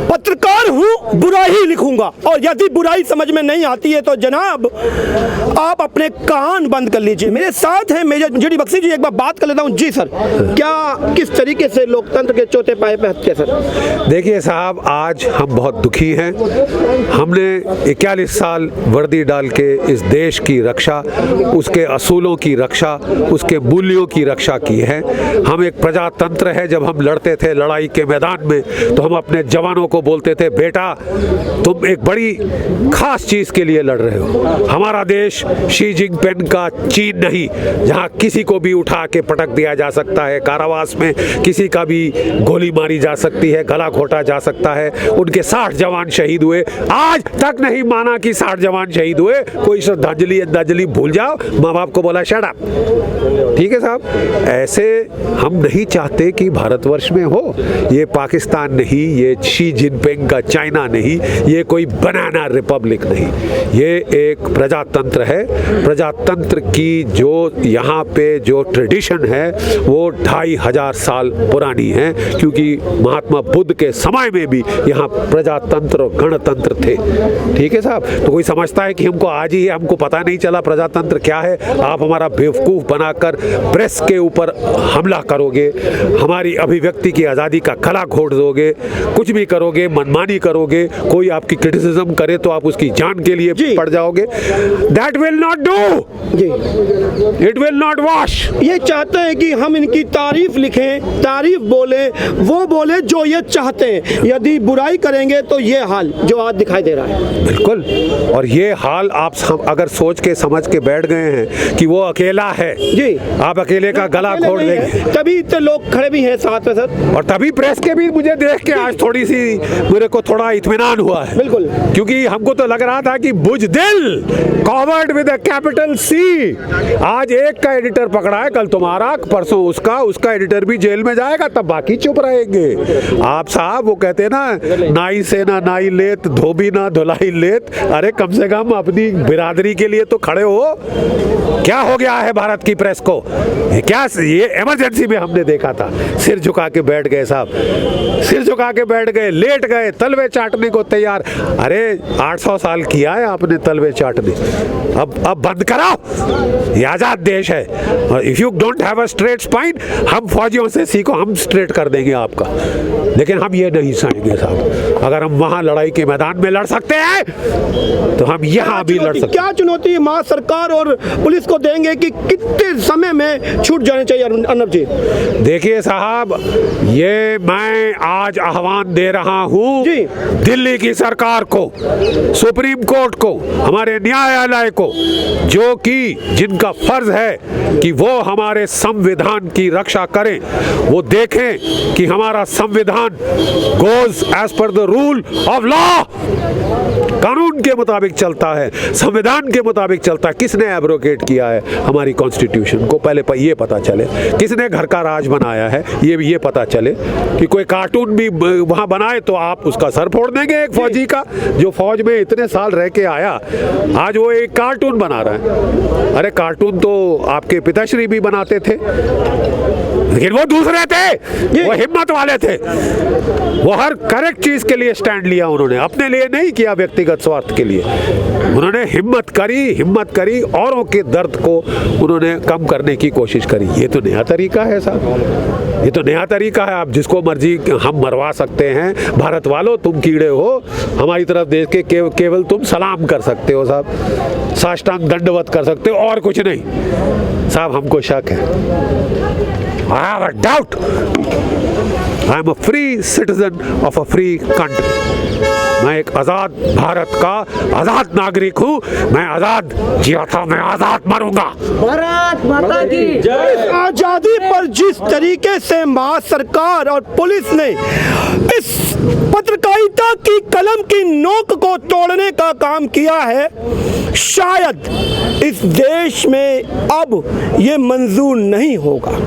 पत्रकार हूं, बुराई ही लिखूंगा, और यदि बुराई समझ में नहीं आती है तो जनाब आप अपने कान बंद कर लीजिए। मेरे साथ हैं मेजर जीडी बख्शी जी, एक बार बात कर लेता हूं। जी सर, क्या किस तरीके से लोकतंत्र के चौथे पाए पे हत्या सर? देखिए साहब, आज हम बहुत दुखी हैं। हमने 41 साल वर्दी डाल के इस देश की रक्षा, उसके असूलों की रक्षा, उसके मूल्यों की रक्षा की है। हम एक प्रजातंत्र है। जब हम लड़ते थे लड़ाई के मैदान में तो हम अपने जवानों को बोलते थे, बेटा तुम एक बड़ी खास चीज के लिए लड़ रहे हो। हमारा देश शी जिनपिंग का चीन नहीं, जहां किसी को भी उठा के पटक दिया जा सकता है, कारावास में किसी का भी गोली मारी जा सकती है, गला घोटा जा सकता है। उनके 60 जवान शहीद हुए, आज तक नहीं माना कि 60 जवान शहीद हुए। कोई श्रद्धांजलि भूल जाओ, माँ बाप को बोला शट अप। ठीक है साहब, ऐसे हम नहीं चाहते कि भारतवर्ष में हो। ये पाकिस्तान नहीं, ये शी जिनपिंग का चाइना नहीं, ये कोई बनाना रिपब्लिक नहीं, ये एक प्रजातंत्र है। प्रजातंत्र की जो यहाँ पे जो ट्रेडिशन है वो 2500 साल पुरानी है, क्योंकि महात्मा बुद्ध के समय में भी यहाँ प्रजातंत्र और गणतंत्र थे। ठीक है साहब, तो कोई समझता है कि हमको आज ही हमको पता नहीं चला प्रजातंत्र क्या है। आप हमारा बेवकूफ़ बनाकर प्रेस के ऊपर हमला करोगे, हमारी अभिव्यक्ति की आज़ादी का गला घोट दोगे, कुछ भी करोगे, मनमानी करोगे, कोई आपकी क्रिटिसिज्म करे तो आप उसकी जान के लिए पड़ जाओगे। That will not do, it will not wash. ये चाहते हैं कि हम इनकी तारीफ लिखें, तारीफ बोले, वो बोले जो ये चाहते हैं। यदि बुराई करेंगे तो ये हाल जो आज दिखाई दे रहा है। बिल्कुल, और ये हाल आप अगर सोच के समझ के बैठ गए हैं कि वो अकेला है, जी आप अकेले का गला घोट देंगे, तभी इतने लोग खड़े भी हैं साथ में सर। और तभी प्रेस के भी मुझे देख के आज थोड़ी सी मेरे को थोड़ा इत्मीनान हुआ है। बिल्कुल, क्योंकि हमको तो लग रहा था कि बुज़दिल, coward with a capital C, आज एक का एडिटर पकड़ा है, कल तुम्हारा, परसों उसका एडिटर भी जेल में जाएगा, तब बाकी चुप रहेंगे। आप साहब वो कहते हैं ना, नाई से ना नाई लेत, धोबी ना धुलाई लेत। अरे कम से कम अपनी बिरादरी के लिए तो खड़े हो। क्या हो गया है भारत की प्रेस को? क्या ये इमरजेंसी में हमने देखा था, सिर झुका के बैठ गए साहब, सिर झुका के बैठ गए, लेट गए, तलवे चाटने को तैयार। अरे 800 साल किया है आपने तलवे चाटने, अब बंद कराओ। ये आजाद देश है, और if you don't have a straight spine, हम फौजियों से सीखो, हम स्ट्रेट कर देंगे आपका। लेकिन हम ये नहीं सहेंगे साहब। अगर हम वहां लड़ाई के मैदान में लड़ सकते हैं तो हम यहाँ भी लड़ सकते हैं। क्या चुनौती मां सरकार और पुलिस को देंगे कि कितने समय में छूट जाने चाहिए अर्नब जी? देखिए साहब, ये मैं आज आह्वान दे रहा हूँ दिल्ली की सरकार को, सुप्रीम कोर्ट को, हमारे न्यायालय को, जो कि जिनका फर्ज है कि वो हमारे संविधान की रक्षा करें। वो देखें कि हमारा संविधान goes as per the rule of law, कानून के मुताबिक चलता है, संविधान के मुताबिक चलता है। किसने एब्रोगेट किया है हमारी कॉन्स्टिट्यूशन को, पहले ये पता चले। किसने घर का राज बनाया है ये पता चले। कि कोई कार्टून भी वहां बनाए तो आप उसका सर फोड़ देंगे एक फौजी का, जो फौज में इतने साल रह के आया, आज वो एक कार्टून बना रहा है। अरे कार्टून तो आपके पिताश्री भी बनाते थे, लेकिन वो दूसरे थे, वो हिम्मत वाले थे। वो हर करेक्ट चीज के लिए स्टैंड लिया उन्होंने, अपने लिए नहीं किया व्यक्तिगत स्वार्थ के लिए। उन्होंने हिम्मत करी, औरों के दर्द को उन्होंने कम करने की कोशिश करी। ये तो नया तरीका है साहब, ये तो नया तरीका है। आप जिसको मर्जी हम मरवा सकते हैं। भारत वालों, तुम कीड़े हो, हमारी तरफ देख के केवल तुम सलाम कर सकते हो साहब, साष्टांग दंडवत कर सकते हो, और कुछ नहीं साहब। हमको शक है, I have a doubt. I am a free citizen of a free country. मैं एक आजाद भारत का आजाद नागरिक हूँ। मैं आजाद जिया था, मैं आजाद मरूंगा। भारत माता की जय। इस आजादी पर जिस तरीके से महा सरकार और पुलिस ने इस पत्रकारिता की कलम की नोक को तोड़ने का काम किया है, शायद इस देश में अब ये मंजूर नहीं होगा।